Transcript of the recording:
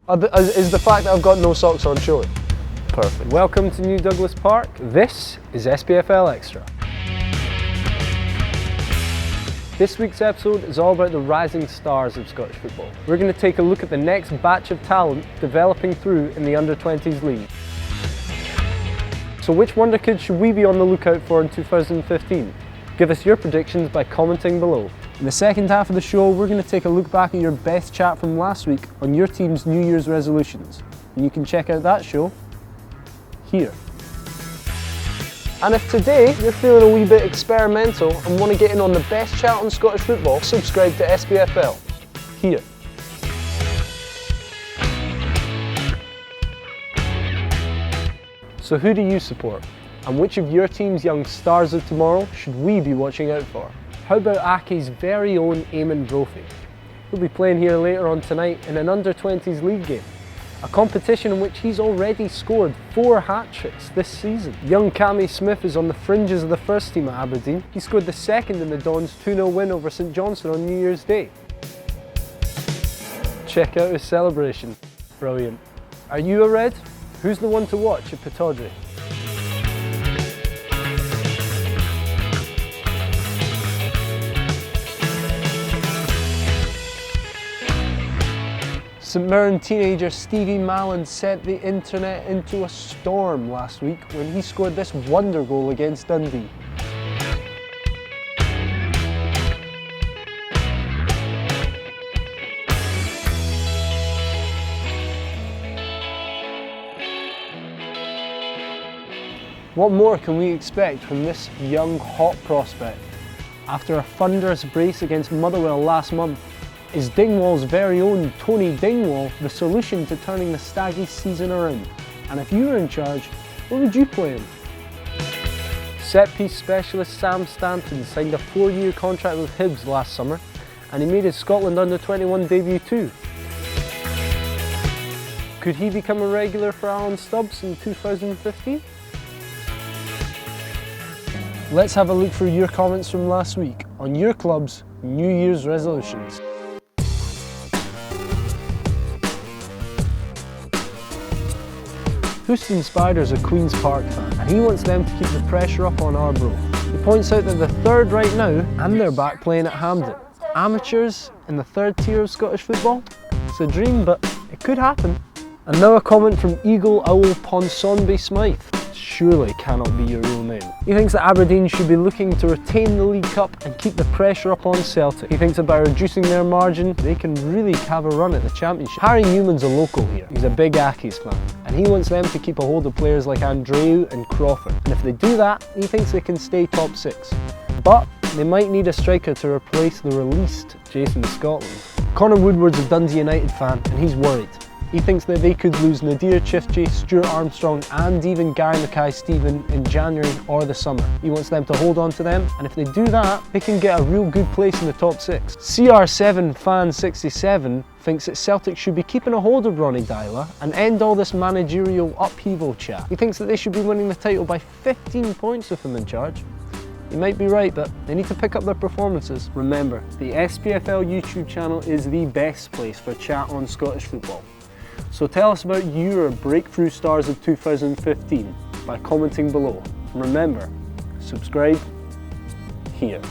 Is the fact that I've got no socks on showing? Perfect. Welcome to New Douglas Park. This is SPFL Extra. This week's episode is all about the rising stars of Scottish football. We're going to take a look at the next batch of talent developing through in the Under-20s league. So which wonder kids should we be on the lookout for in 2015? Give us your predictions by commenting below. In the second half of the show, we're going to take a look back at your best chat from last week on your team's New Year's resolutions. And you can check out that show here. And if today you're feeling a wee bit experimental and want to get in on the best chat on Scottish football, subscribe to SPFL here. So who do you support? And which of your team's young stars of tomorrow should we be watching out for? How about Aki's very own Eamon Brophy? He'll be playing here later on tonight in an Under-20s league game, a competition in which he's already scored 4 hat-tricks this season. Young Cammy Smith is on the fringes of the first team at Aberdeen. He scored the second in the Dons' 2-0 win over St Johnstone on New Year's Day. Check out his celebration. Brilliant. Are you a Red? Who's the one to watch at Pittodrie? St Mirren teenager Stevie Mallon sent the internet into a storm last week when he scored this wonder goal against Dundee. What more can we expect from this young, hot prospect? After a thunderous brace against Motherwell last month, is Dingwall's very own Tony Dingwall the solution to turning the Staggy season around? And if you were in charge, where would you play him? Set-piece specialist Sam Stanton signed a 4-year contract with Hibs last summer, and he made his Scotland Under-21 debut too. Could he become a regular for Alan Stubbs in 2015? Let's have a look through your comments from last week on your club's New Year's resolutions. Houston Spider's a Queen's Park fan, and he wants them to keep the pressure up on Arbroath. He points out that they're third right now, and they're back playing at Hampden. Amateurs in the third tier of Scottish football? It's a dream, but it could happen. And now a comment from Eagle Owl Ponsonby Smythe. Surely cannot be your real name. He thinks that Aberdeen should be looking to retain the League Cup and keep the pressure up on Celtic. He thinks that by reducing their margin, they can really have a run at the Championship. Harry Newman's a local here. He's a big Accies fan, and he wants them to keep a hold of players like Andreu and Crawford. And if they do that, he thinks they can stay top 6. But they might need a striker to replace the released Jason Scotland. Connor Woodward's a Dundee United fan, and he's worried. He thinks that they could lose Nadir Chifchi, Stuart Armstrong and even Gary Mackay-Steven in January or the summer. He wants them to hold on to them, and if they do that, they can get a real good place in the top 6. CR7 Fan 67 thinks that Celtic should be keeping a hold of Ronnie Dyla and end all this managerial upheaval chat. He thinks that they should be winning the title by 15 points with him in charge. You might be right, but they need to pick up their performances. Remember, the SPFL YouTube channel is the best place for chat on Scottish football. So tell us about your breakthrough stars of 2015 by commenting below. And remember, subscribe here.